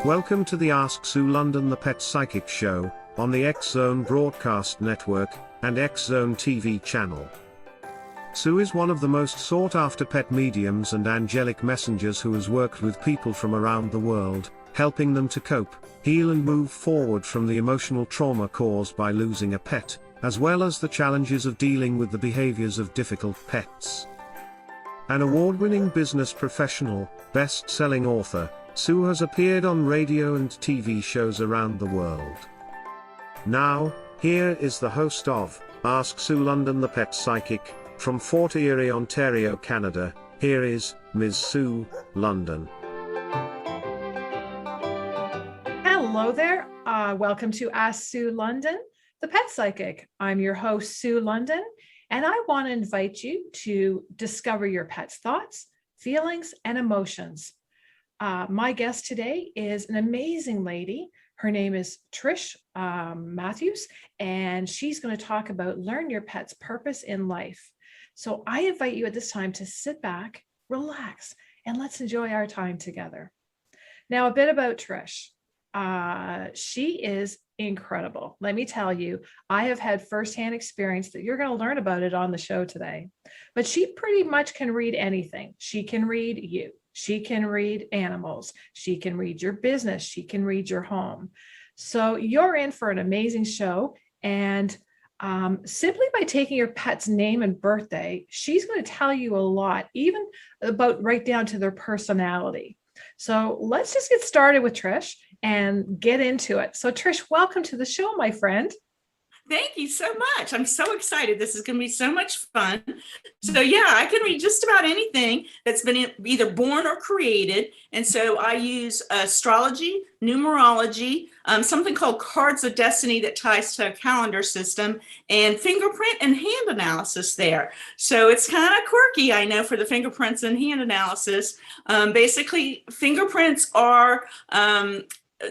Welcome to the Ask Sue London the Pet Psychic Show, on the X-Zone Broadcast Network, and X-Zone TV channel. Sue is one of the most sought-after pet mediums and angelic messengers who has worked with people from around the world, helping them to cope, heal and move forward from the emotional trauma caused by losing a pet, as well as the challenges of dealing with the behaviors of difficult pets. An award-winning business professional, best-selling author, Sue has appeared on radio and TV shows around the world. Now, here is the host of Ask Sue London the Pet Psychic, from Fort Erie, Ontario, Canada. Here is Ms. Sue London. Hello there. Welcome to Ask Sue London, the Pet Psychic. I'm your host, Sue London, and I want to invite you to discover your pet's thoughts, feelings, and emotions. My guest today is an amazing lady. Her name is TRISH MATHEWS, and she's going to talk about learn your pet's purpose in life. So I invite you at this time to sit back, relax, and let's enjoy our time together. Now, a bit about TRISH. She is incredible. Let me tell you, I have had firsthand experience that you're going to learn about it on the show today. But she pretty much can read anything. She can read you. She can read animals. She can read your business. She can read your home. So you're in for an amazing show. And simply by taking your pet's name and birthday, she's going to tell you a lot, even about right down to their personality. So let's just get started with Trish and get into it. So Trish, welcome to the show, my friend. Thank you so much. I'm so excited. This is going to be so much fun. So yeah, I can read just about anything that's been either born or created. And so I use astrology, numerology, something called cards of destiny that ties to a calendar system, and fingerprint and hand analysis there. So it's kind of quirky, I know, for the fingerprints and hand analysis. Basically, fingerprints are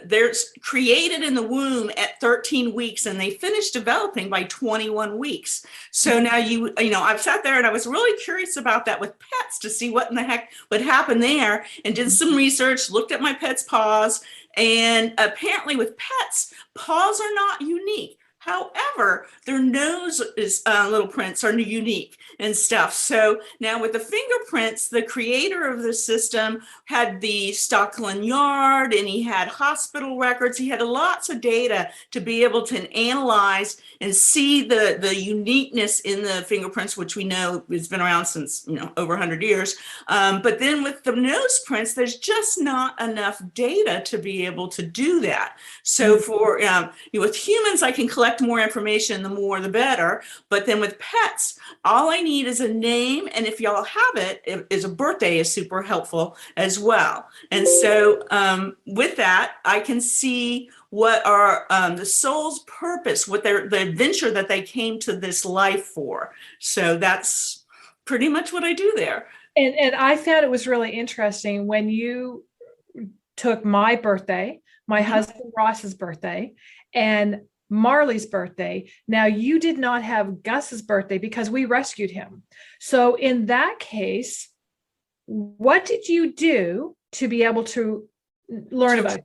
they're created in the womb at 13 weeks and they finish developing by 21 weeks. So now you know, I've sat there and I was really curious about that with pets to see what in the heck would happen there, and did some research, looked at my pet's paws, and apparently with pets, paws are not unique. However, their nose is little prints are unique and stuff. So now with the fingerprints, the creator of the system had the Scotland Yard, and he had hospital records. He had lots of data to be able to analyze and see the uniqueness in the fingerprints, which we know has been around since, you know, over 100 years. But then with the nose prints, there's just not enough data to be able to do that. So for with humans, I can collect more information, the more the better. But then with pets, all I need is a name, and if y'all have it, is a birthday is super helpful as well. And so with that, I can see what are the soul's purpose, what the adventure that they came to this life for. So that's pretty much what I do there. And I found it was really interesting when you took my birthday, my husband Ross's birthday, and Marley's birthday. Now, you did not have Gus's birthday because we rescued him. So in that case, what did you do to be able to learn about it?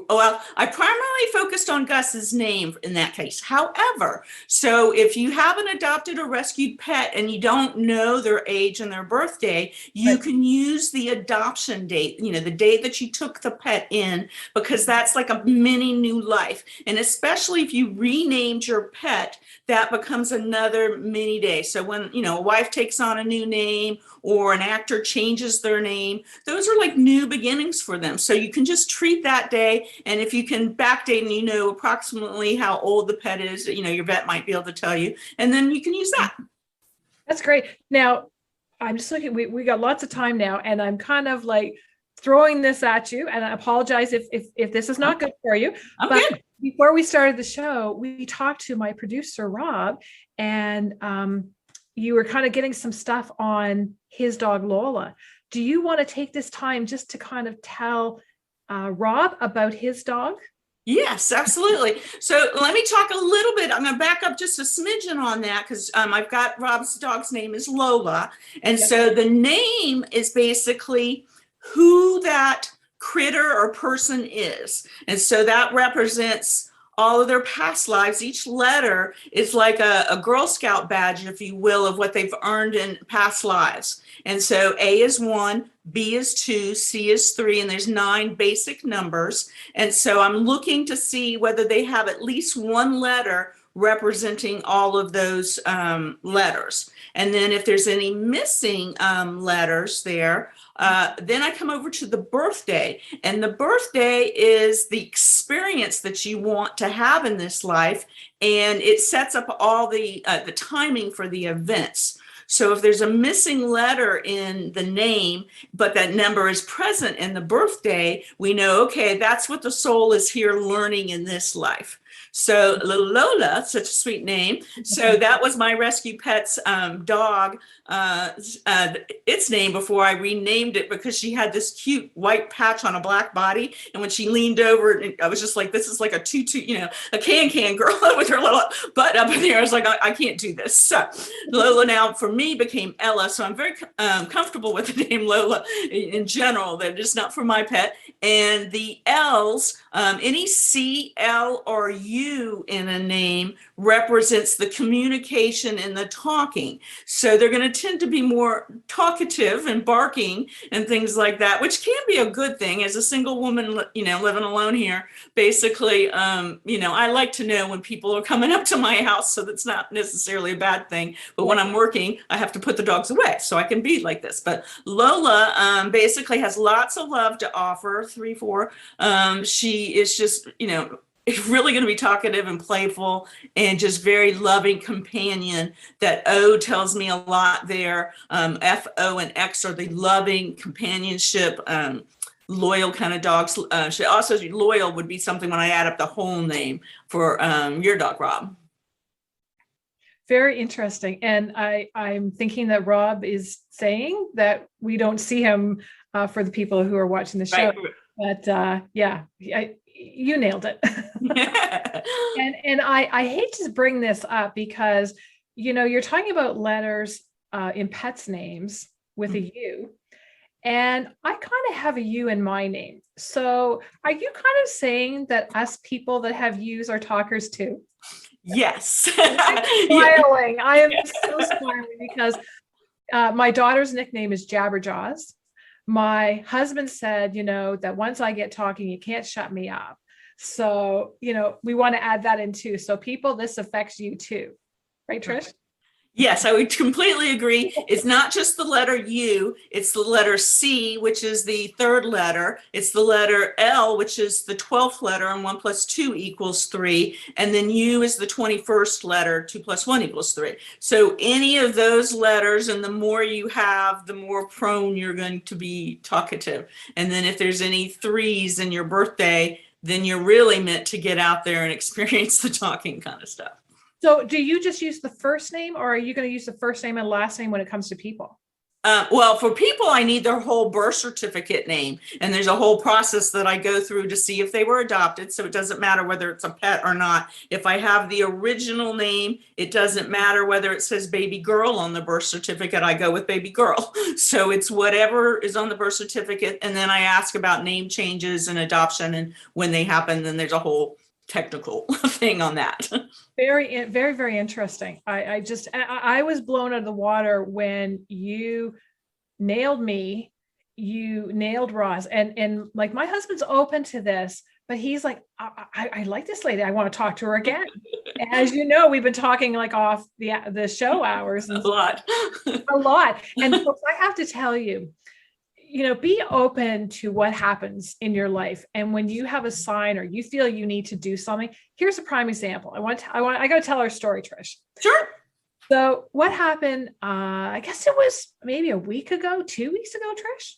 Well, I primarily focused on Gus's name in that case. However, so if you have an adopted or rescued pet and you don't know their age and their birthday, you can use the adoption date, you know, the date that you took the pet in, because that's like a mini new life. And especially if you renamed your pet, that becomes another mini day. So when, you know, a wife takes on a new name or an actor changes their name, those are like new beginnings for them. So you can just treat that day. And if you can backdate and you know approximately how old the pet is, you know, your vet might be able to tell you, and then you can use that. That's great. Now, I'm just looking, we got lots of time now, and I'm kind of like throwing this at you, and I apologize if this is not good for you. I'm but good. Before we started the show, we talked to my producer, Rob, and you were kind of getting some stuff on his dog, Lola. Do you want to take this time just to kind of tell Rob about his dog? Yes, absolutely. So let me talk a little bit. I'm going to back up just a smidgen on that because I've got Rob's dog's name is Lola. And so the name is basically who that critter or person is. And so that represents all of their past lives. Each letter is like a Girl Scout badge, if you will, of what they've earned in past lives. And so A is 1, B is 2, C is 3, and there's 9 basic numbers. And so I'm looking to see whether they have at least one letter representing all of those letters. And then if there's any missing letters there, then I come over to the birthday. And the birthday is the experience that you want to have in this life. And it sets up all the timing for the events. So if there's a missing letter in the name, but that number is present in the birthday, we know, okay, that's what the soul is here learning in this life. So little Lola, such a sweet name. So that was my rescue pet's dog, its name before I renamed it, because she had this cute white patch on a black body. And when she leaned over, I was just like, this is like a tutu, a can girl with her little butt up in there. I was like, I can't do this. So Lola now for me became Ella. So I'm very comfortable with the name Lola in general. That is not for my pet. And the L's, any C, L, or U in a name represents the communication and the talking. So they're going to tend to be more talkative and barking and things like that, which can be a good thing. As a single woman, living alone here, basically, I like to know when people are coming up to my house, so that's not necessarily a bad thing. But when I'm working, I have to put the dogs away so I can be like this. But Lola basically has lots of love to offer, 3, 4. She is just, it's really going to be talkative and playful and just very loving companion. That O tells me a lot there. F, O, and X are the loving companionship, loyal kind of dogs. She also, loyal would be something when I add up the whole name for your dog, Rob. Very interesting. And I'm thinking that Rob is saying that we don't see him for the people who are watching the show. Right. But you nailed it. and I hate to bring this up because, you're talking about letters in pets' names with a U, and I kind of have a U in my name. So are you kind of saying that us people that have U's are talkers too? Yes. I'm smiling. I am so smiling because my daughter's nickname is Jabberjaws. My husband said, that once I get talking, you can't shut me up. So, we want to add that in too. So people, this affects you too. Right, Trish? Yes, I would completely agree. It's not just the letter U, it's the letter C, which is the 3rd letter. It's the letter L, which is the 12th letter, and 1 + 2 = 3. And then U is the 21st letter, 2 + 1 = 3. So any of those letters, and the more you have, the more prone you're going to be talkative. And then if there's any 3s in your birthday, then you're really meant to get out there and experience the talking kind of stuff. So do you just use the first name, or are you going to use the first name and last name when it comes to people? Well, for people, I need their whole birth certificate name. And there's a whole process that I go through to see if they were adopted. So it doesn't matter whether it's a pet or not. If I have the original name, it doesn't matter whether it says baby girl on the birth certificate, I go with baby girl. So it's whatever is on the birth certificate. And then I ask about name changes and adoption, and when they happen, then there's a whole technical thing on that. Very, very, very interesting. I was blown out of the water when you nailed me, you nailed Roz, and like my husband's open to this, but he's like, I like this lady. I want to talk to her again. As you know, we've been talking like off the show hours. A lot. And folks, I have to tell you, be open to what happens in your life. And when you have a sign or you feel you need to do something, here's a prime example. I got to tell our story, Trish. Sure. So what happened? I guess it was maybe a week ago, 2 weeks ago, Trish.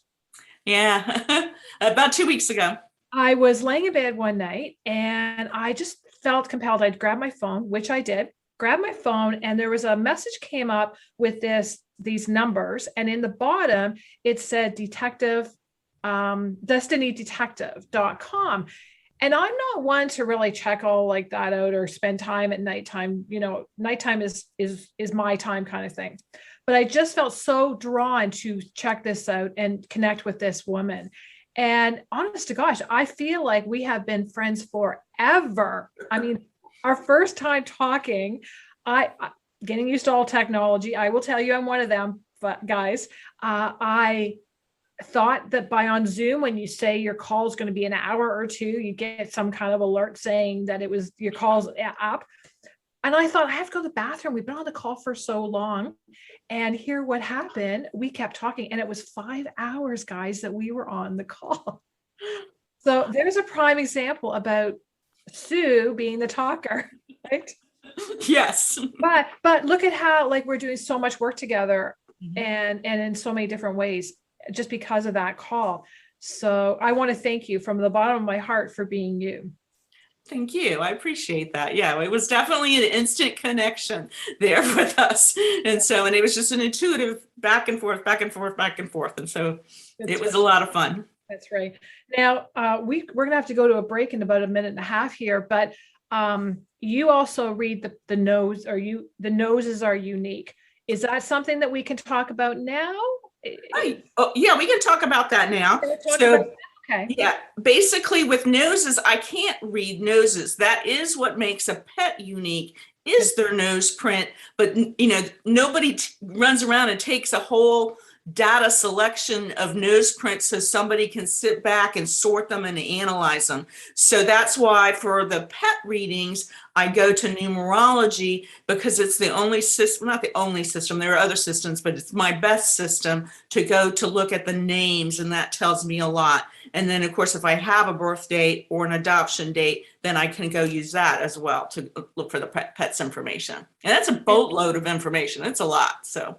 Yeah, about 2 weeks ago. I was laying in bed one night and I just felt compelled. I'd grab my phone, which I did, grab my phone, and there was a message came up with these numbers, and in the bottom it said destinydetective.com. And I'm not one to really check all like that out or spend time at nighttime. Nighttime is my time kind of thing. But I just felt so drawn to check this out and connect with this woman. And honest to gosh, I feel like we have been friends forever. I mean, our first time talking, I getting used to all technology. I will tell you, I'm one of them, but guys, I thought that by on Zoom, when you say your call is going to be an hour or two, you get some kind of alert saying that it was your call's up. And I thought, I have to go to the bathroom. We've been on the call for so long. And here what happened, we kept talking, and it was 5 hours, guys, that we were on the call. So there's a prime example about Sue being the talker, right? Yes. But look at how, like, we're doing so much work together, Mhm. and in so many different ways, just because of that call. So I want to thank you from the bottom of my heart for being you. Thank you. I appreciate that. Yeah, it was definitely an instant connection there with us. And it was just an intuitive back and forth, back and forth, back and forth. And so it was a lot of fun. That's right. Now, we're going to have to go to a break in about a minute and a half here, but you also read the nose, or the noses are unique. Is that something that we can talk about now? Oh, yeah, we can talk about that now. Okay. Yeah, basically with noses, I can't read noses. That is what makes a pet unique, is their nose print. But, nobody runs around and takes a whole data selection of nose prints so somebody can sit back and sort them and analyze them. So that's why for the pet readings, I go to numerology, because it's the only system, not the only system, there are other systems, but it's my best system to go to look at the names, and that tells me a lot. And then, of course, if I have a birth date or an adoption date, then I can go use that as well to look for the pet's information. And that's a boatload of information. It's a lot. So.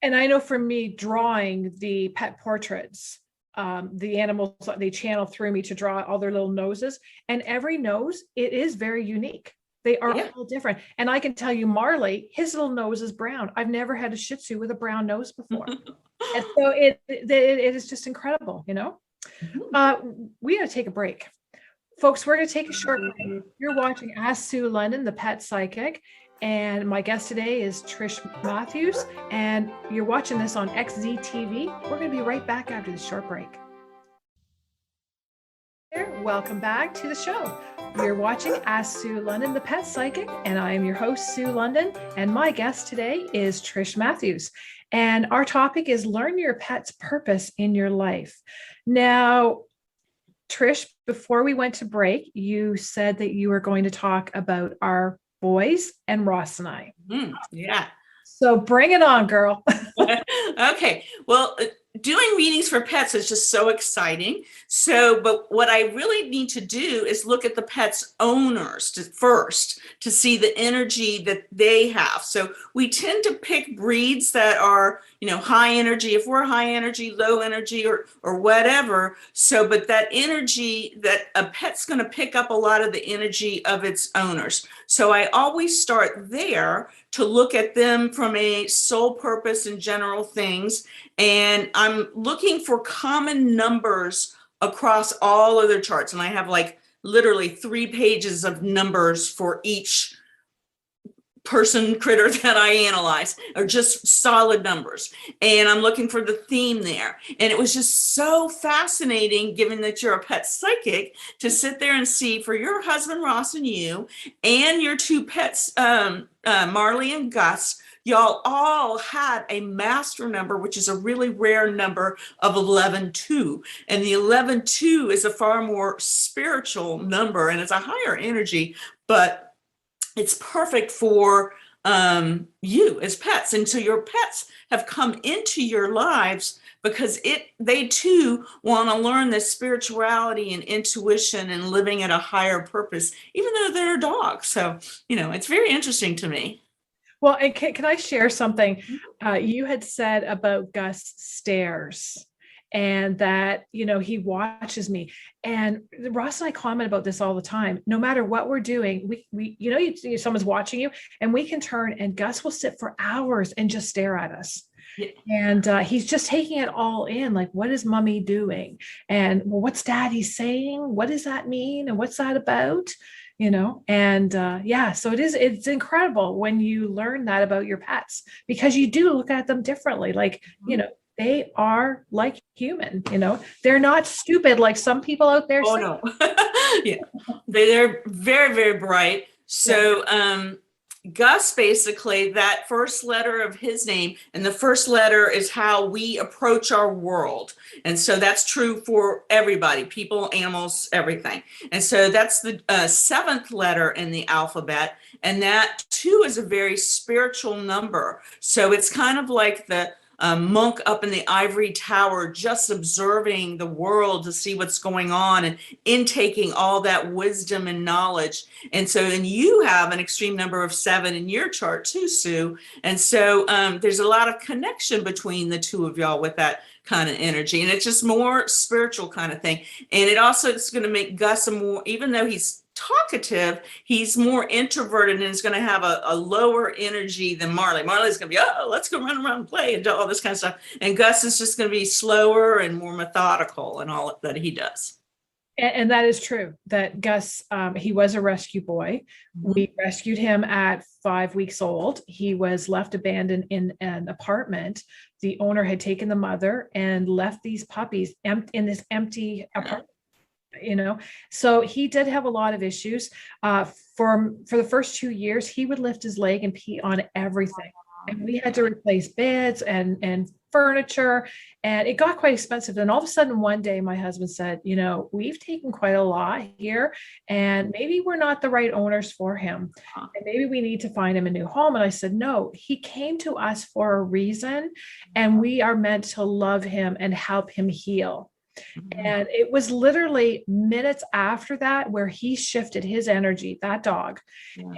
And I know for me, drawing the pet portraits, the animals, they channel through me to draw all their little noses, and every nose, it is very unique. They are all different. And I can tell you, Marley, his little nose is brown. I've never had a Shih Tzu with a brown nose before. And so it is just incredible, We got to take a break. Folks, we're going to take a short break. You're watching Ask Sue London, the Pet Psychic. And my guest today is TRISH Matthews, and you're watching this on XZTV. We're going to be right back after this short break. Welcome back to the show. You're watching Ask Sue London, the Pet Psychic, and I am your host, Sue London, and my guest today is TRISH Matthews. And our topic is learn your pet's purpose in your life. Now, TRISH, before we went to break, you said that you were going to talk about our boys and Ross and I. Yeah. So bring it on, girl. Okay. Well, doing readings for pets is just so exciting. But what I really need to do is look at the pet's owners first to see the energy that they have. So we tend to pick breeds that are, high energy, if we're high energy, low energy, or whatever. But that energy, that a pet's going to pick up a lot of the energy of its owners. So I always start there to look at them from a soul purpose and general things. And I'm looking for common numbers across all of their charts. And I have like literally 3 pages of numbers for each person critter that I analyze, are just solid numbers. And I'm looking for the theme there. And it was just so fascinating, given that you're a pet psychic, to sit there and see for your husband, Ross, and you, and your 2 pets, Marley and Gus, y'all all had a master number, which is a really rare number of 11-2. And the 11-2 is a far more spiritual number, and it's a higher energy, but it's perfect for you as pets. And so your pets have come into your lives because they too want to learn this spirituality and intuition and living at a higher purpose, even though they're a dog. So, it's very interesting to me. Well, and can I share something? You had said about Gus stares, and that, he watches me. And Ross and I comment about this all the time. No matter what we're doing, someone's watching you, and we can turn, and Gus will sit for hours and just stare at us. Yeah. And he's just taking it all in. Like, what is mommy doing? And what's daddy saying? What does that mean? And what's that about? So it's incredible when you learn that about your pets, because you do look at them differently. Like, they are like human, they're not stupid like some people out there Oh say. no. Yeah. They're very, very bright. So Gus, basically, that first letter of his name, and the first letter is how we approach our world. And so that's true for everybody, people, animals, everything. And so that's the seventh letter in the alphabet. And that too is a very spiritual number. So it's kind of like the monk up in the ivory tower, just observing the world to see what's going on and intaking all that wisdom and knowledge. And so then you have an extreme number of 7 in your chart too, Sue. And so there's a lot of connection between the two of y'all with that kind of energy. And it's just more spiritual kind of thing. And it also is going to make Gus a more, even though he's talkative, he's more introverted and is going to have a lower energy than Marley. Marley's going to be, oh, let's go run around and play and do all this kind of stuff. And Gus is just going to be slower and more methodical in all that he does. And that is true, that Gus, he was a rescue boy. We rescued him at 5 weeks old. He was left abandoned in an apartment. The owner had taken the mother and left these puppies in this empty apartment. So he did have a lot of issues. For the first 2 years, he would lift his leg and pee on everything. And we had to replace beds and furniture, and it got quite expensive. And all of a sudden one day my husband said, we've taken quite a lot here, and maybe we're not the right owners for him, and maybe we need to find him a new home. And I said, no, he came to us for a reason, and we are meant to love him and help him heal. And it was literally minutes after that where he shifted his energy, that dog,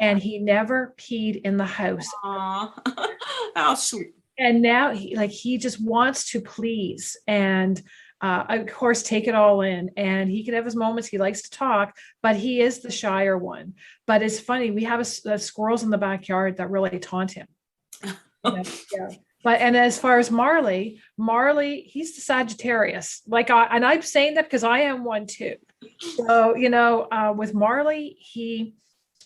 and he never peed in the house. How sweet. And now he just wants to please and of course take it all in, and he can have his moments. He likes to talk, but he is the shyer one. But it's funny, we have squirrels in the backyard that really taunt him. Yeah. And as far as Marley, he's the Sagittarius. And I'm saying that because I am one too. So, with Marley, he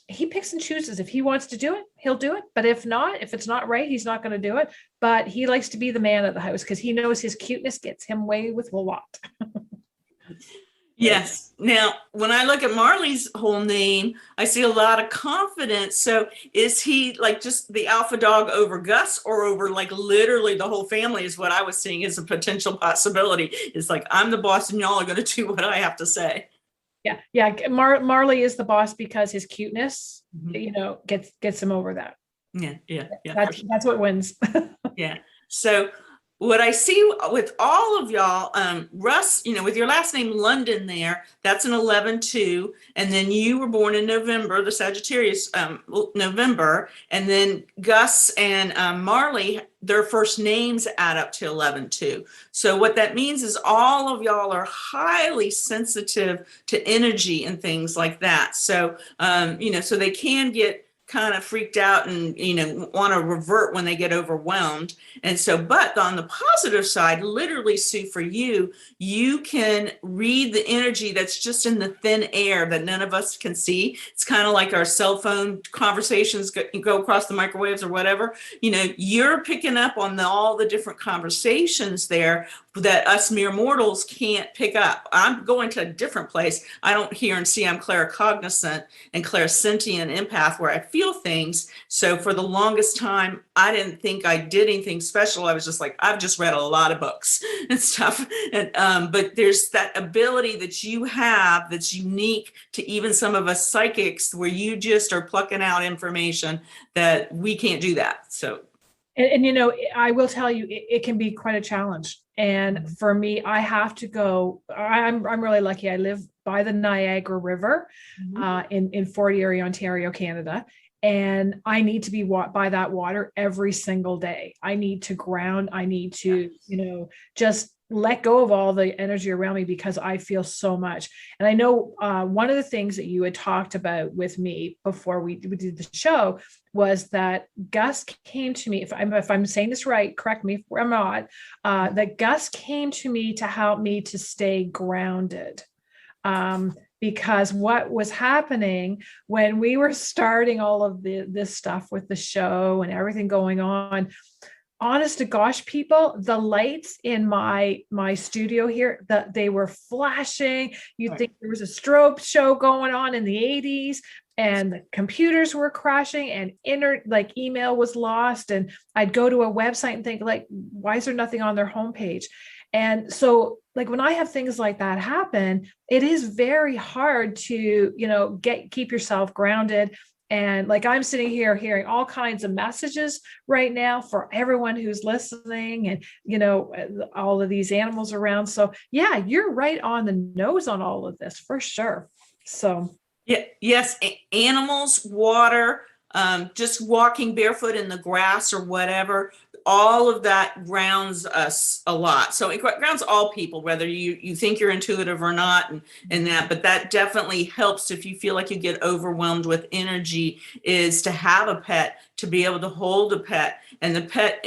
picks and chooses. If he wants to do it, he'll do it. But if it's not right, he's not going to do it. But he likes to be the man of the house because he knows his cuteness gets him away with a lot. Yes. Now, when I look at Marley's whole name, I see a lot of confidence. So is he like just the alpha dog over Gus, or over like literally the whole family is what I was seeing as a potential possibility? It's like, I'm the boss and y'all are going to do what I have to say. Yeah. Marley is the boss because his cuteness, gets him over that. Yeah. That's what wins. Yeah. So what I see with all of y'all, Russ, with your last name London there, that's an 11-2. And then you were born in November, the Sagittarius, November. And then Gus and Marley, their first names add up to 11-2. So what that means is all of y'all are highly sensitive to energy and things like that. So, so they can get kind of freaked out and want to revert when they get overwhelmed. And so, but on the positive side, literally, Sue, for you can read the energy that's just in the thin air that none of us can see. It's kind of like our cell phone conversations go across the microwaves or whatever. You're picking up on all the different conversations there that us mere mortals can't pick up. I'm going to a different place. I don't hear and see. I'm claircognizant and clairsentient empath, where I feel things. So for the longest time, I didn't think I did anything special. I was just like, I've just read a lot of books and stuff. And but there's that ability that you have that's unique to even some of us psychics, where you just are plucking out information that we can't do that. So. And I will tell you, it can be quite a challenge. And for me, I have to go. I'm really lucky. I live by the Niagara River in Fort Erie, Ontario, Canada. And I need to be by that water every single day. I need to ground. I need to, just let go of all the energy around me because I feel so much. And I know one of the things that you had talked about with me before we did the show was that Gus came to me, if I'm saying this right, correct me if I'm not, that Gus came to me to help me to stay grounded. Because what was happening when we were starting all of this stuff with the show and everything going on, honest to gosh, people, the lights in my studio here, they were flashing. You'd think there was a strobe show going on in the 80s, and the computers were crashing, and email was lost. And I'd go to a website and think, like, why is there nothing on their homepage? And so, like, when I have things like that happen, it is very hard to, keep yourself grounded. And like, I'm sitting here hearing all kinds of messages right now for everyone who's listening, and, all of these animals around. So yeah, you're right on the nose on all of this for sure. So yeah, yes, animals, water, just walking barefoot in the grass or whatever, all of that grounds us a lot. So it grounds all people, whether you think you're intuitive or not, and that, but that definitely helps if you feel like you get overwhelmed with energy, is to have a pet, to be able to hold a pet. And the pet,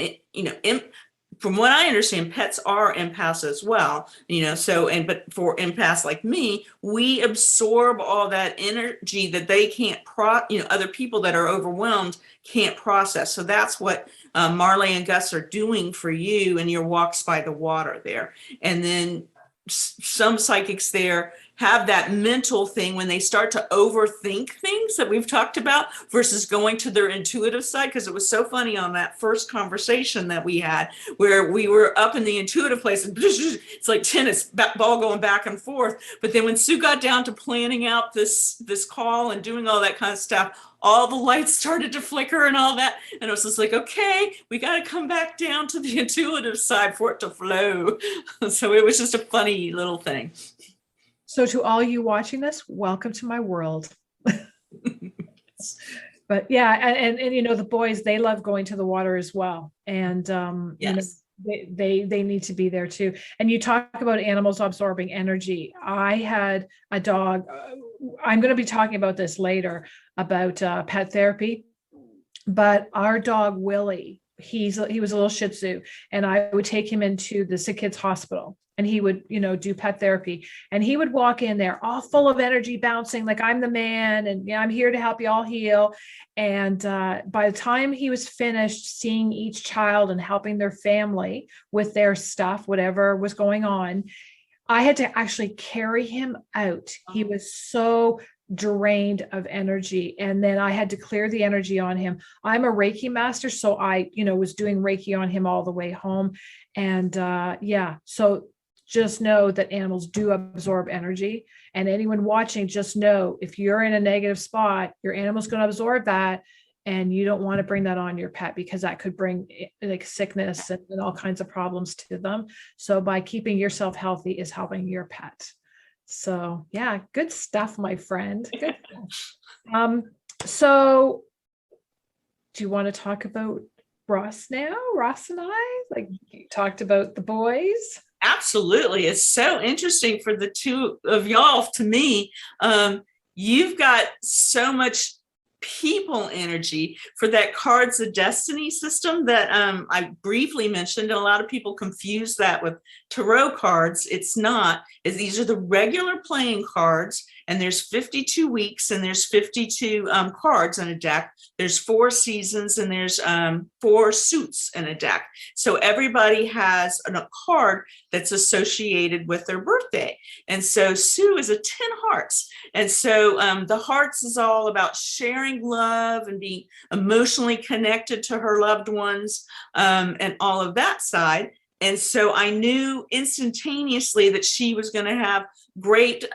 from what I understand, pets are empaths as well, but for empaths like me, we absorb all that energy that they can't other people that are overwhelmed can't process. So that's what Marley and Gus are doing for you in your walks by the water there. And then some psychics there have that mental thing when they start to overthink things that we've talked about versus going to their intuitive side. Because it was so funny on that first conversation that we had, where we were up in the intuitive place and it's like tennis ball going back and forth. But then when Sue got down to planning out this call and doing all that kind of stuff, all the lights started to flicker and all that. And it was just like, okay, we got to come back down to the intuitive side for it to flow. So it was just a funny little thing. So to all you watching this, welcome to my world. But yeah, and the boys, they love going to the water as well. And yes. They need to be there too. And you talk about animals absorbing energy. I had a dog. I'm going to be talking about this later about pet therapy, but our dog Willie, he was a little Shih Tzu, and I would take him into the sick kids hospital, and he would, do pet therapy, and he would walk in there all full of energy, bouncing like I'm the man, and I'm here to help you all heal. And by the time he was finished seeing each child and helping their family with their stuff, whatever was going on, I had to actually carry him out. He was so drained of energy. And then I had to clear the energy on him. I'm a Reiki master, so I, was doing Reiki on him all the way home. And so just know that animals do absorb energy. And anyone watching, just know if you're in a negative spot, your animal's going to absorb that. And you don't want to bring that on your pet, because that could bring like sickness and all kinds of problems to them. So by keeping yourself healthy is helping your pet. So yeah, good stuff, my friend. Good stuff. So do you want to talk about Ross now? Ross and I, like, you talked about the boys. Absolutely. It's so interesting for the two of y'all. To me, you've got so much people energy for that Cards of Destiny system that I briefly mentioned. And a lot of people confuse that with tarot cards. It's not. These are the regular playing cards, and there's 52 weeks, and there's 52 cards in a deck. There's 4 seasons, and there's 4 suits in a deck. So everybody has a card that's associated with their birthday. And so Sue is a 10 hearts. And so the hearts is all about sharing love and being emotionally connected to her loved ones, and all of that side. And so I knew instantaneously that she was going to have great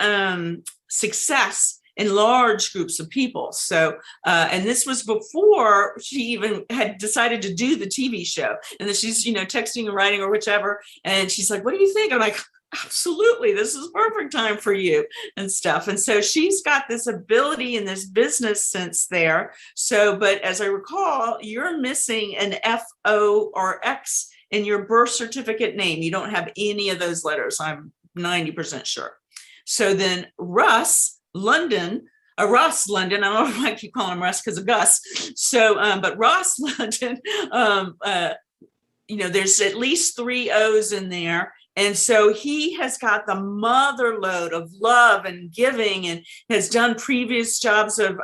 success in large groups of people. So, and this was before she even had decided to do the TV show. And then she's, texting and writing or whichever. And she's like, what do you think? I'm like, absolutely, this is perfect time for you and stuff. And so she's got this ability in this business sense there. So, but as I recall, you're missing an F-O or X in your birth certificate name. You don't have any of those letters, I'm 90% sure. So then Ross London, I don't know if I keep calling him Russ because of Gus. So, but Ross London, there's at least 3 O's in there. And so he has got the mother load of love and giving, and has done previous jobs of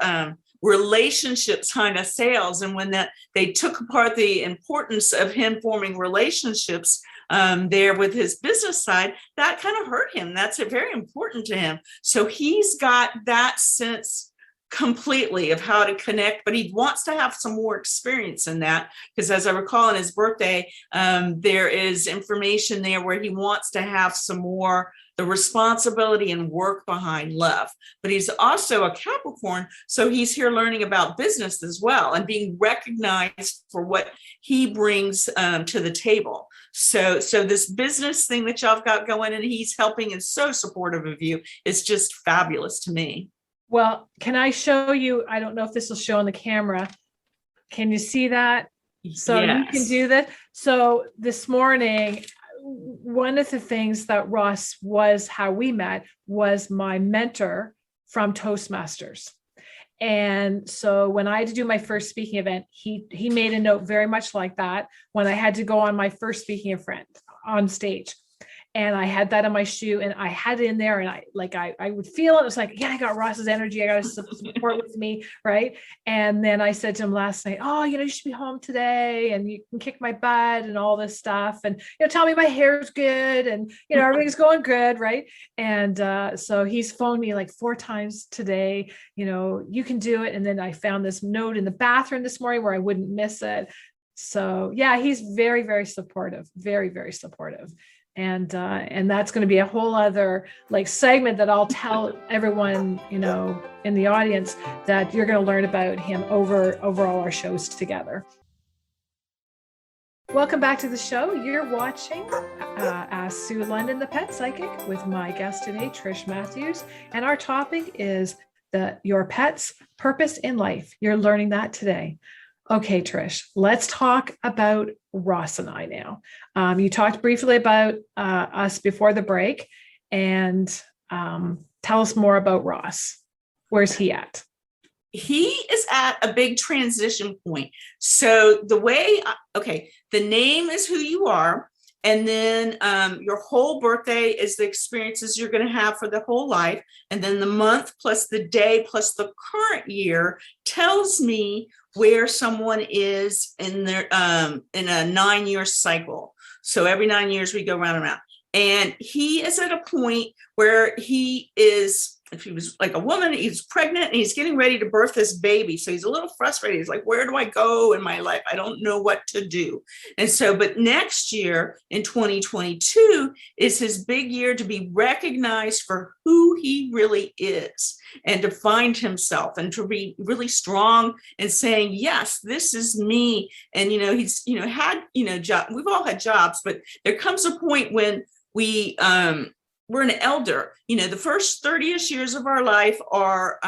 relationships kind of sales. And when they took apart the importance of him forming relationships there with his business side, that kind of hurt him. That's very important to him. So he's got that sense completely of how to connect, but he wants to have some more experience in that, because as I recall, on his birthday, there is information there where he wants to have some more the responsibility and work behind love. But he's also a Capricorn, so he's here learning about business as well and being recognized for what he brings to the table. So this business thing that y'all have got going and he's helping and so supportive of you is just fabulous to me. Well, can I show you? I don't know if this will show on the camera. Can you see that? So Yes. you can do that. So this morning, one of the things that Ross was how we met was my mentor from Toastmasters. And so when I had to do my first speaking event, he made a note very much like that when I had to go on my first speaking event on stage. And I had that in my shoe and I had it in there and I would feel it. It was like, yeah, I got Ross's energy. I got his support with me. Right. And then I said to him last night, oh, you should be home today and you can kick my butt and all this stuff. And, tell me my hair's good and, everything's going good. Right. And so he's phoned me like 4 times today, you can do it. And then I found this note in the bathroom this morning where I wouldn't miss it. So yeah, he's very, very supportive, very, very supportive. And that's going to be a whole other segment that I'll tell everyone, in the audience that you're going to learn about him over all our shows together. Welcome back to the show. You're watching Ask Sue London, the Pet Psychic, with my guest today, Trish Matthews. And our topic is your pet's purpose in life. You're learning that today. Okay, Trish, let's talk about Ross and I now. You talked briefly about us before the break, and tell us more about Ross. Where's he at? He is at a big transition point. So the name is who you are. And then your whole birthday is the experiences you're going to have for the whole life. And then the month plus the day plus the current year tells me where someone is in their in a 9-year cycle. So every 9 years we go round and round. And he is at a point where he is, if he was like a woman, he's pregnant and he's getting ready to birth this baby. So he's a little frustrated. He's like, where do I go in my life? I don't know what to do. And so, but next year in 2022 is his big year to be recognized for who he really is and to find himself and to be really strong and saying, yes, this is me. And, he's, had, we've all had jobs, but there comes a point when we're an elder. The first 30-ish years of our life are,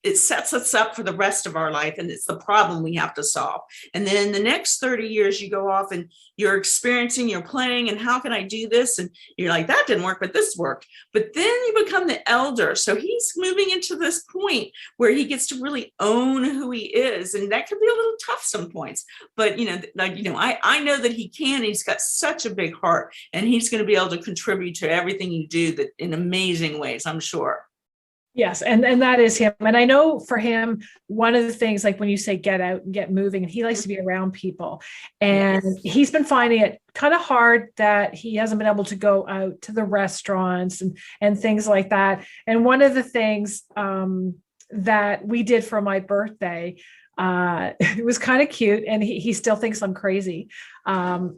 it sets us up for the rest of our life. And it's the problem we have to solve. And then the next 30 years, you go off and you're experiencing, you're playing, and how can I do this? And you're like, that didn't work, but this worked. But then you become the elder. So he's moving into this point where he gets to really own who he is. And that can be a little tough some points. But, I know that he can. He's got such a big heart and he's going to be able to contribute to everything you do that in amazing ways, I'm sure. Yes. And that is him. And I know for him, one of the things, like when you say get out and get moving, and he likes to be around people. And he's been finding it kind of hard that he hasn't been able to go out to the restaurants and things like that. And one of the things that we did for my birthday, it was kind of cute, and he still thinks I'm crazy,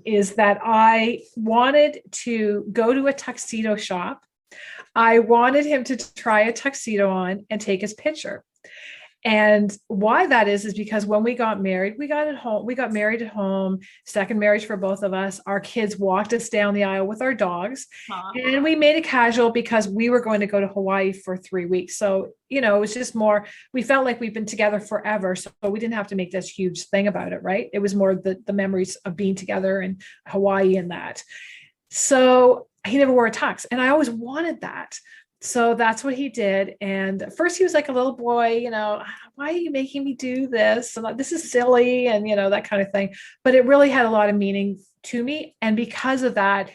is that I wanted to go to a tuxedo shop. I wanted him to try a tuxedo on and take his picture. And why that is because when we got married, we got married at home, second marriage for both of us. Our kids walked us down the aisle with our dogs. And we made it casual because we were going to go to Hawaii for 3 weeks. So, it was just more, we felt like we've been together forever. So we didn't have to make this huge thing about it. Right. It was more the memories of being together in Hawaii and that. So he never wore a tux, and I always wanted that. So that's what he did. And at first he was like a little boy, why are you making me do this? And this is silly, and, that kind of thing. But it really had a lot of meaning to me. And because of that,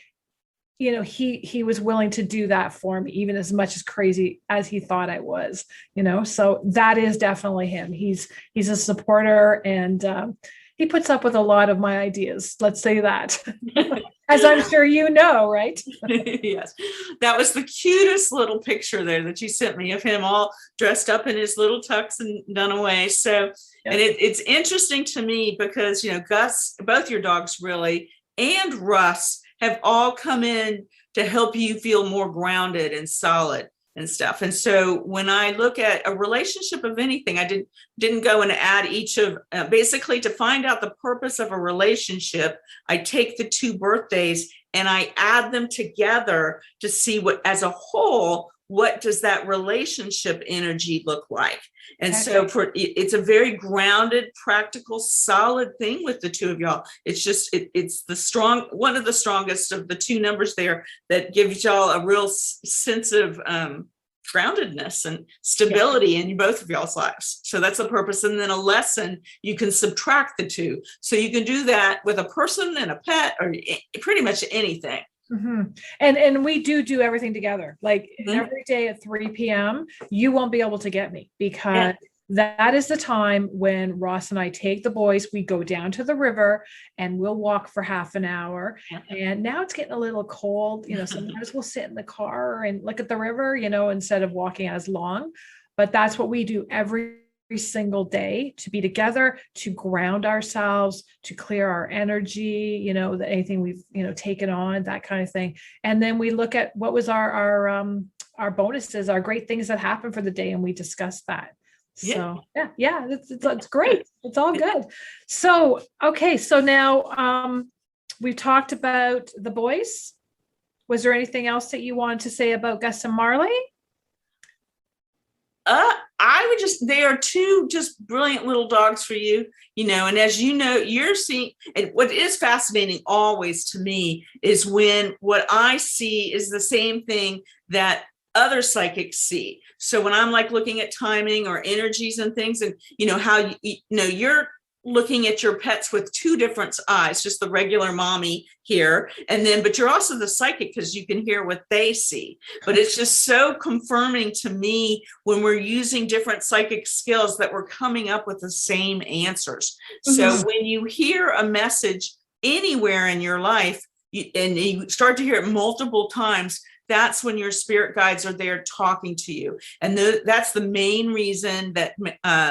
he was willing to do that for me, even as much as crazy as he thought I was, so that is definitely him. He's a supporter, and he puts up with a lot of my ideas. Let's say that, as I'm sure right? Yes, that was the cutest little picture there that you sent me of him all dressed up in his little tux and done away. So, yeah. And it's interesting to me because, Gus, both your dogs really, and Russ have all come in to help you feel more grounded and solid and stuff. And so when I look at a relationship of anything, I didn't go and add each of, basically to find out the purpose of a relationship, I take the 2 birthdays and I add them together to see what, as a whole, what does that relationship energy look like? And so it's a very grounded, practical, solid thing with the 2 of y'all. It's just, it's the one of the strongest of the 2 numbers there that gives y'all a real sense of groundedness and stability in both of y'all's lives. So that's the purpose. And then a lesson, you can subtract the 2. So you can do that with a person and a pet, or pretty much anything. Mm-hmm. And we do everything together. Like every day at 3 p.m. you won't be able to get me, because that is the time when Ross and I take the boys, we go down to the river and we'll walk for half an hour. And now it's getting a little cold, sometimes we'll sit in the car and look at the river, instead of walking as long. But that's what we do every single day, to be together, to ground ourselves, to clear our energy, that anything we've, taken on, that kind of thing. And then we look at what was our bonuses, our great things that happened for the day, and we discuss that. So yeah, it's great. It's all good. So, okay. So now we've talked about the boys. Was there anything else that you wanted to say about Gus and Marley? I would they are 2 just brilliant little dogs for you, and as you know, you're seeing, and what is fascinating always to me is when what I see is the same thing that other psychics see. So when I'm like looking at timing or energies and things, and how you're looking at your pets with 2 different eyes, just the regular mommy here, and then but you're also the psychic because you can hear what they see. But it's just so confirming to me when we're using different psychic skills that we're coming up with the same answers. So when you hear a message anywhere in your life, and you start to hear it multiple times, that's when your spirit guides are there talking to you. And that's the main reason that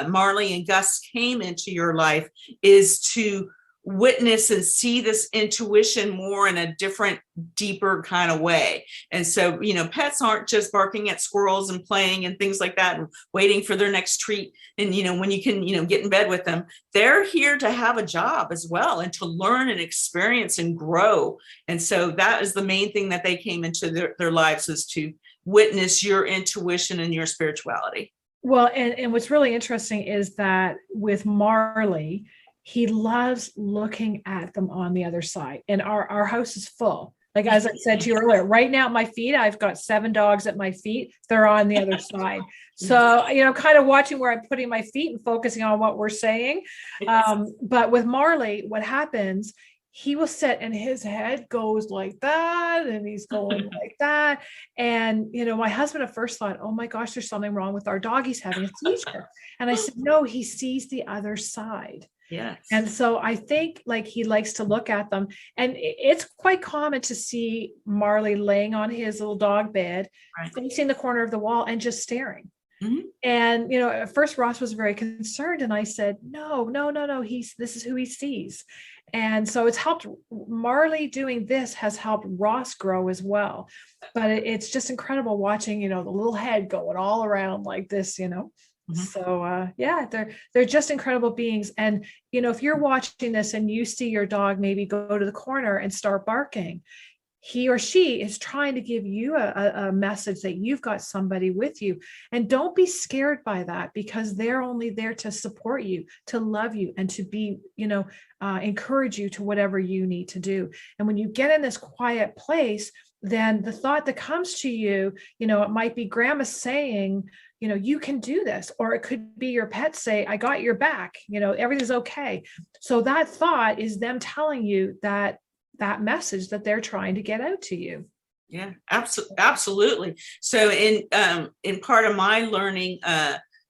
Marley and Gus came into your life, is to witness and see this intuition more in a different, deeper kind of way. And so, pets aren't just barking at squirrels and playing and things like that and waiting for their next treat. And, when you can, get in bed with them, they're here to have a job as well, and to learn and experience and grow. And so that is the main thing that they came into their lives, is to witness your intuition and your spirituality. Well, and what's really interesting is that with Marley, he loves looking at them on the other side. And our house is full. Like, as I said to you earlier, right now at my feet, I've got 7 dogs at my feet. They're on the other side. So, kind of watching where I'm putting my feet and focusing on what we're saying. But with Marley, what happens, he will sit and his head goes like that, and he's going like that. And, my husband at first thought, oh my gosh, there's something wrong with our dog. He's having a seizure. And I said, no, he sees the other side. Yes. And so I think he likes to look at them, and it's quite common to see Marley laying on his little dog bed, facing the corner of the wall and just staring. And, at first Ross was very concerned, and I said, no, this is who he sees. And so it's helped. Marley doing this has helped Ross grow as well. But it's just incredible watching, the little head going all around like this, So they're just incredible beings. And if you're watching this and you see your dog maybe go to the corner and start barking, he or she is trying to give you a message that you've got somebody with you. And don't be scared by that, because they're only there to support you, to love you, and to be, encourage you to whatever you need to do. And when you get in this quiet place, then the thought that comes to you, it might be grandma saying, you can do this, or it could be your pet say, I got your back, everything's okay. So that thought is them telling you that message that they're trying to get out to you. Yeah, absolutely. So in part of my learning,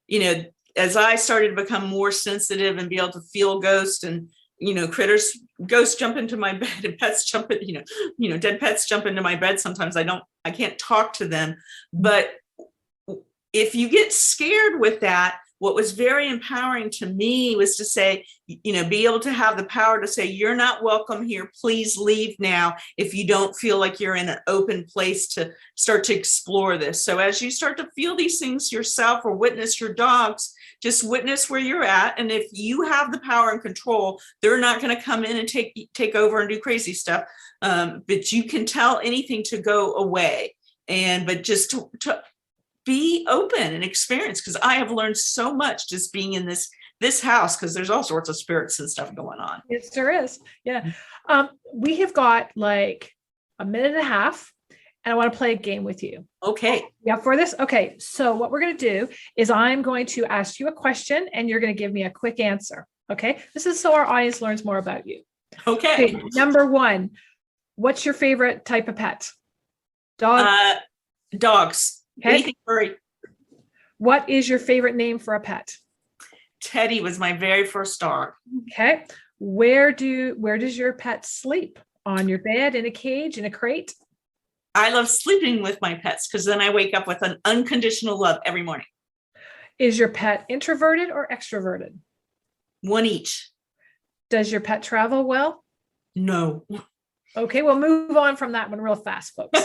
you know, as I started to become more sensitive and be able to feel ghosts and, you know, critters, ghosts jump into my bed and pets jump in, dead pets jump into my bed. Sometimes I can't talk to them. But if you get scared with that, what was very empowering to me was to say, you know, be able to have the power to say, you're not welcome here. Please leave now if you don't feel like you're in an open place to start to explore this. So as you start to feel these things yourself or witness your dogs, just witness where you're at. And if you have the power and control, they're not going to come in and take over and do crazy stuff. But you can tell anything to go away. But just to be open and experience, because I have learned so much just being in this house, because there's all sorts of spirits and stuff going on. Yes, there is. Yeah. We have got like a minute and a half, and I want to play a game with you. Okay. Yeah, for this. Okay. So what we're going to do is I'm going to ask you a question and you're going to give me a quick answer. Okay. This is so our audience learns more about you. Okay. Number one, what's your favorite type of pet? Dog? Dogs. Okay. Anything furry. What is your favorite name for a pet? Teddy was my very first dog. Okay. Where does your pet sleep? On your bed, in a cage, in a crate? I love sleeping with my pets because then I wake up with an unconditional love every morning. Is your pet introverted or extroverted? One each. Does your pet travel well? No. Okay, we'll move on from that one real fast, folks.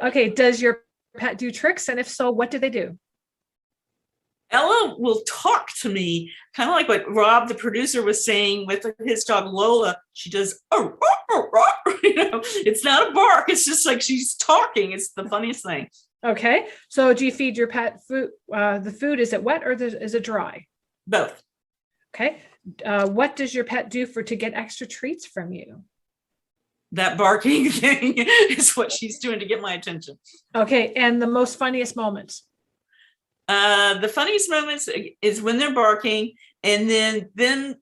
Okay, does your pet do tricks? And if so, what do they do? Ella will talk to me, kind of like what Rob, the producer, was saying with his dog Lola. She does, it's not a bark. It's just like she's talking. It's the funniest thing. Okay, so do you feed your pet food? The food, is it wet or is it dry? Both. Okay, what does your pet do to get extra treats from you? That barking thing is what she's doing to get my attention. Okay, and the most funniest moments? The funniest moments is when they're barking, and then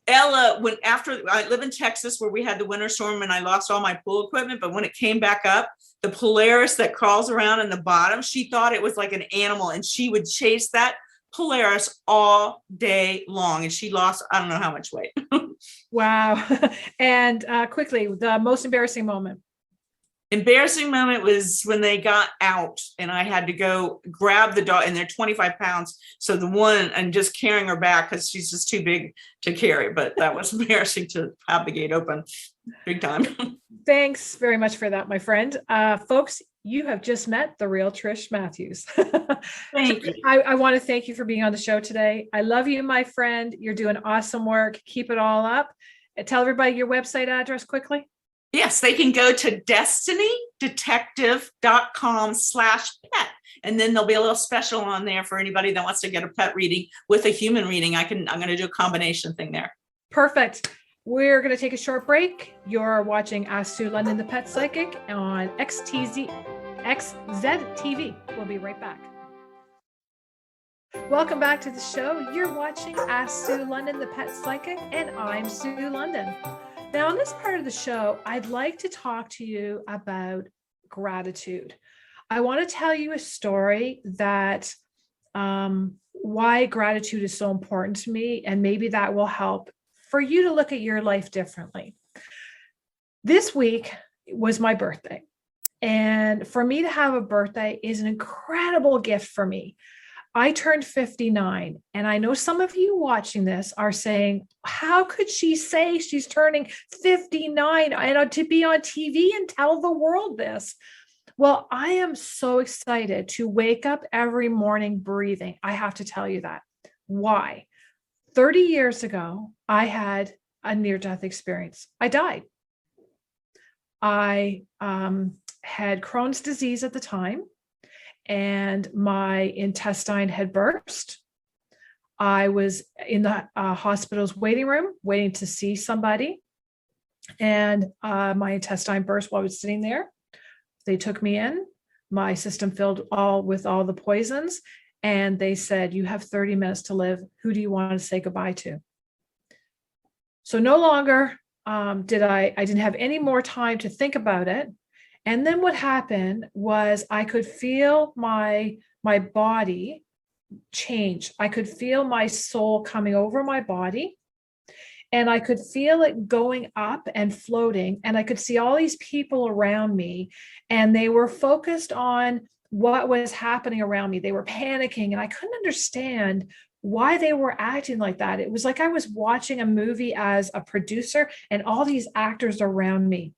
Ella, after I live in Texas where we had the winter storm and I lost all my pool equipment, but when it came back up, the Polaris that crawls around in the bottom, she thought it was like an animal, and she would chase that Polaris all day long, and she lost I don't know how much weight. Wow. And quickly, the most embarrassing moment? Embarrassing moment was when they got out and I had to go grab the dog, and they're 25 pounds. So the one, and just carrying her back because she's just too big to carry. But that was embarrassing to have the gate open big time. Thanks very much for that, my friend. Folks, you have just met the real Trish Matthews. Thank you. I want to thank you for being on the show today. I love you, my friend. You're doing awesome work. Keep it all up. Tell everybody your website address quickly. Yes, they can go to destinydetective.com/pet. And then there'll be a little special on there for anybody that wants to get a pet reading with a human reading. I'm going to do a combination thing there. Perfect. We're going to take a short break. You're watching Ask Sue London, the Pet Psychic on XZTV. We'll be right back. Welcome back to the show. You're watching Ask Sue London, the Pet Psychic, and I'm Sue London. Now, in this part of the show, I'd like to talk to you about gratitude. I want to tell you a story that why gratitude is so important to me, and maybe that will help for you to look at your life differently. This week was my birthday, and for me to have a birthday is an incredible gift for me. I turned 59, and I know some of you watching this are saying, how could she say she's turning 59 and to be on TV and tell the world this? Well, I am so excited to wake up every morning breathing. I have to tell you that. Why? 30 years ago, I had a near-death experience. I died. I had Crohn's disease at the time, and my intestine had burst. I was in the hospital's waiting room waiting to see somebody, and my intestine burst while I was sitting there. They took me in. My system filled with all the poisons, and they said, you have 30 minutes to live. Who do you want to say goodbye to? So no longer I didn't have any more time to think about it. And then what happened was I could feel my body change. I could feel my soul coming over my body, and I could feel it going up and floating. And I could see all these people around me, and they were focused on what was happening around me. They were panicking, and I couldn't understand why they were acting like that. It was like I was watching a movie as a producer and all these actors around me.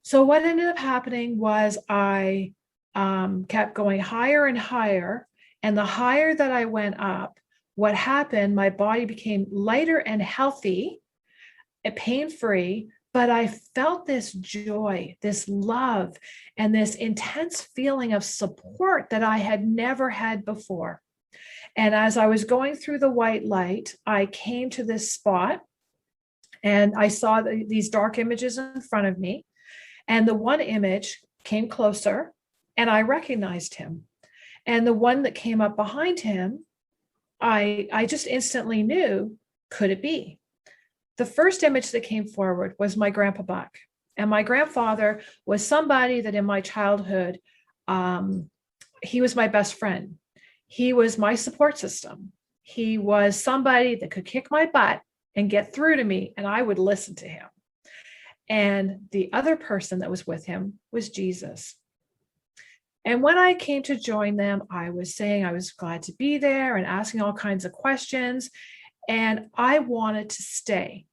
So what ended up happening was I kept going higher and higher. And the higher that I went up, what happened, my body became lighter and healthy, pain-free, but I felt this joy, this love, and this intense feeling of support that I had never had before. And as I was going through the white light, I came to this spot and I saw these dark images in front of me. And the one image came closer and I recognized him. And the one that came up behind him, I just instantly knew, could it be? The first image that came forward was my grandpa Buck. And my grandfather was somebody that in my childhood, he was my best friend. He was my support system. He was somebody that could kick my butt and get through to me, and I would listen to him. And the other person that was with him was Jesus. And when I came to join them, I was saying I was glad to be there and asking all kinds of questions. And I wanted to stay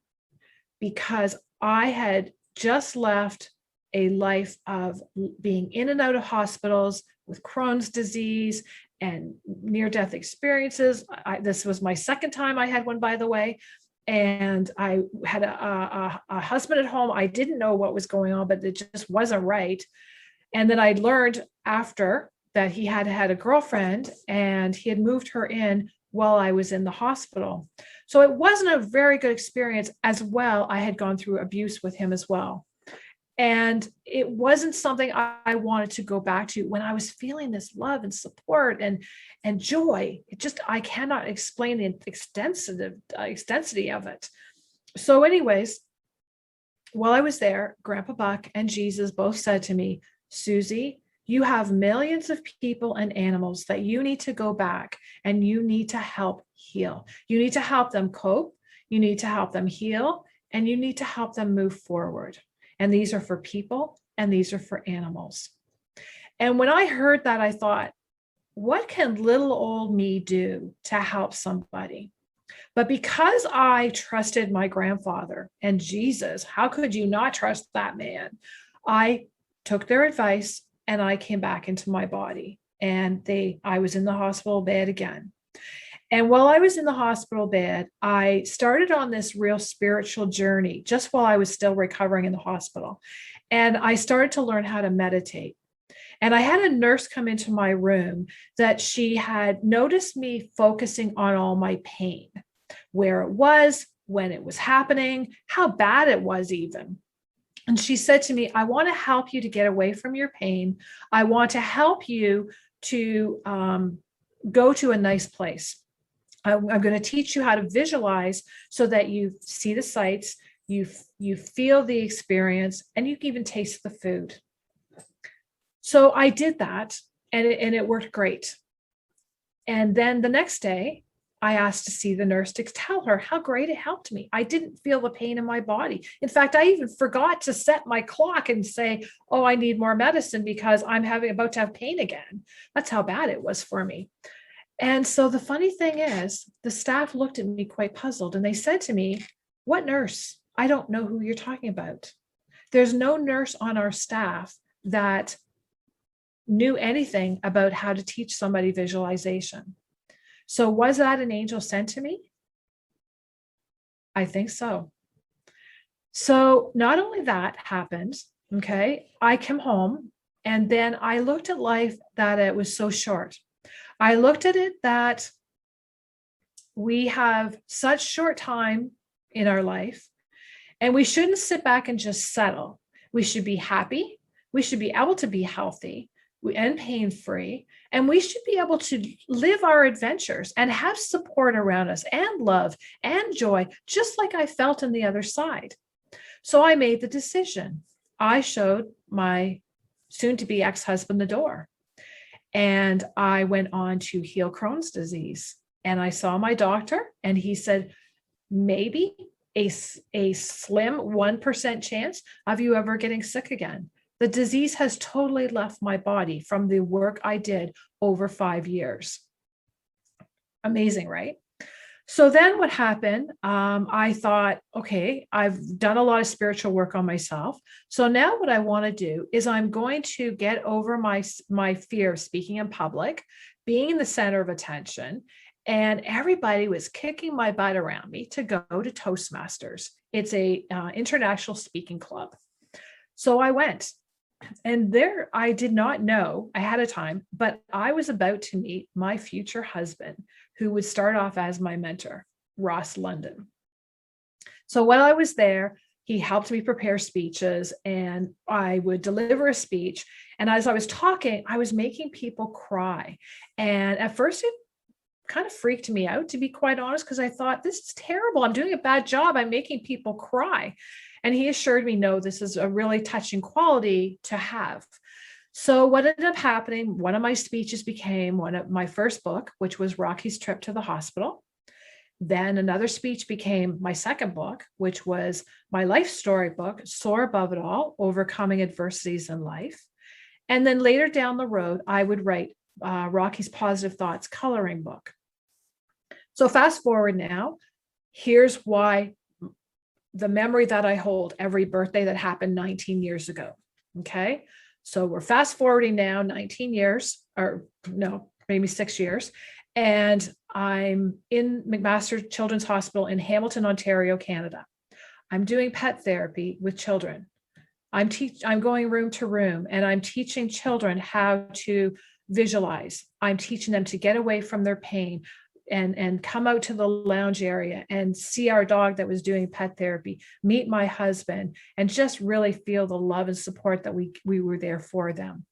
because I had just left a life of being in and out of hospitals with Crohn's disease and near-death experiences. This was my second time I had one, by the way. And I had a husband at home. I didn't know what was going on, but it just wasn't right. And then I learned after that he had had a girlfriend and he had moved her in while I was in the hospital. So it wasn't a very good experience as well. I had gone through abuse with him as well. And it wasn't something I wanted to go back to when I was feeling this love and support and joy. It just, I cannot explain the extensity of it. So anyways, while I was there, Grandpa Buck and Jesus both said to me, Susie, you have millions of people and animals that you need to go back and you need to help heal. You need to help them cope. You need to help them heal, and you need to help them move forward. And these are for people and these are for animals. And when I heard that, I thought, what can little old me do to help somebody? But because I trusted my grandfather and Jesus, how could you not trust that man? I took their advice and I came back into my body, and I was in the hospital bed again. And while I was in the hospital bed, I started on this real spiritual journey just while I was still recovering in the hospital. And I started to learn how to meditate. And I had a nurse come into my room that she had noticed me focusing on all my pain, where it was, when it was happening, how bad it was even. And she said to me, I want to help you to get away from your pain. I want to help you to go to a nice place. I'm going to teach you how to visualize so that you see the sights, you feel the experience, and you can even taste the food. So I did that, and it worked great. And then the next day, I asked to see the nurse to tell her how great it helped me. I didn't feel the pain in my body. In fact, I even forgot to set my clock and say, oh, I need more medicine because I'm about to have pain again. That's how bad it was for me. And so the funny thing is, the staff looked at me quite puzzled, and they said to me, what nurse? I don't know who you're talking about. There's no nurse on our staff that knew anything about how to teach somebody visualization. So was that an angel sent to me? I think so. So not only that happened, okay, I came home, and then I looked at life that it was so short. I looked at it that we have such short time in our life, and we shouldn't sit back and just settle. We should be happy. We should be able to be healthy and pain-free, and we should be able to live our adventures and have support around us and love and joy, just like I felt on the other side. So I made the decision. I showed my soon-to-be ex-husband the door, and I went on to heal Crohn's disease. And I saw my doctor, and he said, maybe a slim 1% chance of you ever getting sick again. The disease has totally left my body from the work I did over 5 years. Amazing, right? So then what happened, I thought, okay, I've done a lot of spiritual work on myself. So now what I want to do is I'm going to get over my fear of speaking in public, being in the center of attention. And everybody was kicking my butt around me to go to Toastmasters. It's a international speaking club. So I went. And there, I did not know ahead of time, but I was about to meet my future husband, who would start off as my mentor, Ross London. So while I was there, he helped me prepare speeches, and I would deliver a speech. And as I was talking, I was making people cry. And at first, it kind of freaked me out, to be quite honest, because I thought, this is terrible. I'm doing a bad job. I'm making people cry. And he assured me, no, this is a really touching quality to have. So what ended up happening, one of my speeches became one of my first book, which was Rocky's Trip to the Hospital. Then another speech became my second book, which was my life story book, Soar Above It All, Overcoming Adversities in Life. And then later down the road, I would write Rocky's Positive Thoughts coloring book. So fast forward now, here's why the memory that I hold every birthday that happened 19 years ago. Okay. So we're fast forwarding now 19 years, or no, maybe 6 years. And I'm in McMaster Children's Hospital in Hamilton, Ontario, Canada. I'm doing pet therapy with children. I'm going room to room, and I'm teaching children how to visualize. I'm teaching them to get away from their pain and come out to the lounge area and see our dog that was doing pet therapy, meet my husband, and just really feel the love and support that we were there for them.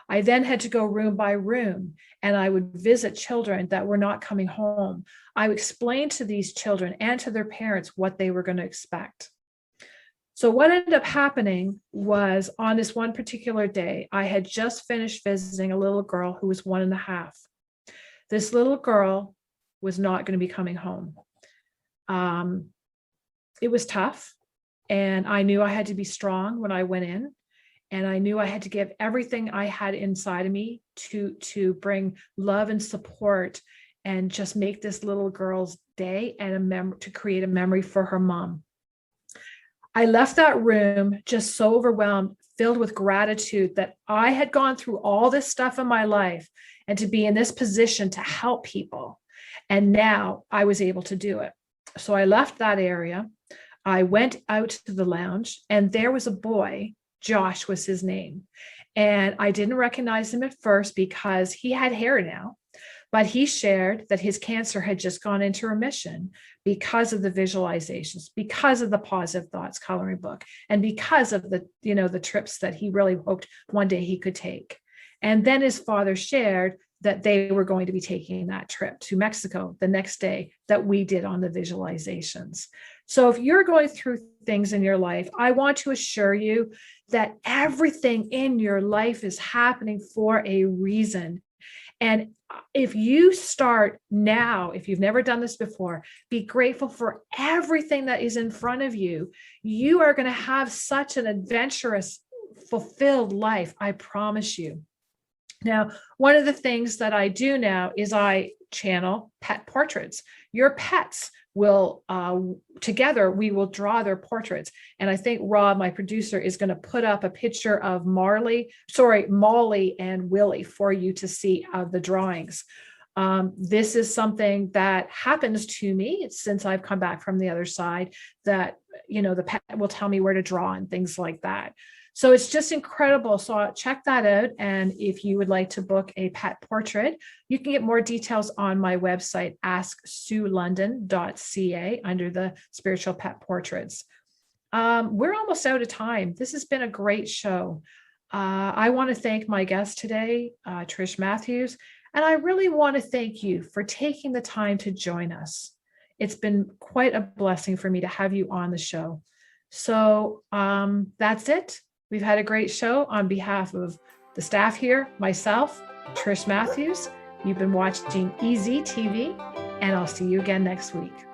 I then had to go room by room, and I would visit children that were not coming home. I would explain to these children and to their parents what they were going to expect. So what ended up happening was, on this one particular day, I had just finished visiting a little girl who was 1.5. This little girl was not going to be coming home. It was tough, and I knew I had to be strong when I went in, and I knew I had to give everything I had inside of me to bring love and support and just make this little girl's day and to create a memory for her mom. I left that room just so overwhelmed, filled with gratitude that I had gone through all this stuff in my life and to be in this position to help people. And now I was able to do it. So I left that area. I went out to the lounge, and there was a boy, Josh was his name. And I didn't recognize him at first because he had hair now, but he shared that his cancer had just gone into remission because of the visualizations, because of the Positive Thoughts coloring book, and because of the trips that he really hoped one day he could take. And then his father shared that they were going to be taking that trip to Mexico the next day that we did on the visualizations. So if you're going through things in your life, I want to assure you that everything in your life is happening for a reason. And if you start now, if you've never done this before, be grateful for everything that is in front of you. You are going to have such an adventurous, fulfilled life, I promise you. Now, one of the things that I do now is I channel pet portraits. Your pets will, together, we will draw their portraits. And I think Rob, my producer, is going to put up a picture of Molly and Willie for you to see the drawings. This is something that happens to me since I've come back from the other side, that, the pet will tell me where to draw and things like that. So it's just incredible. So check that out. And if you would like to book a pet portrait, you can get more details on my website, asksuelondon.ca, under the spiritual pet portraits. We're almost out of time. This has been a great show. I want to thank my guest today, Trish Matthews, and I really want to thank you for taking the time to join us. It's been quite a blessing for me to have you on the show. So that's it. We've had a great show. On behalf of the staff here, myself, Trish Matthews, you've been watching EZ TV, and I'll see you again next week.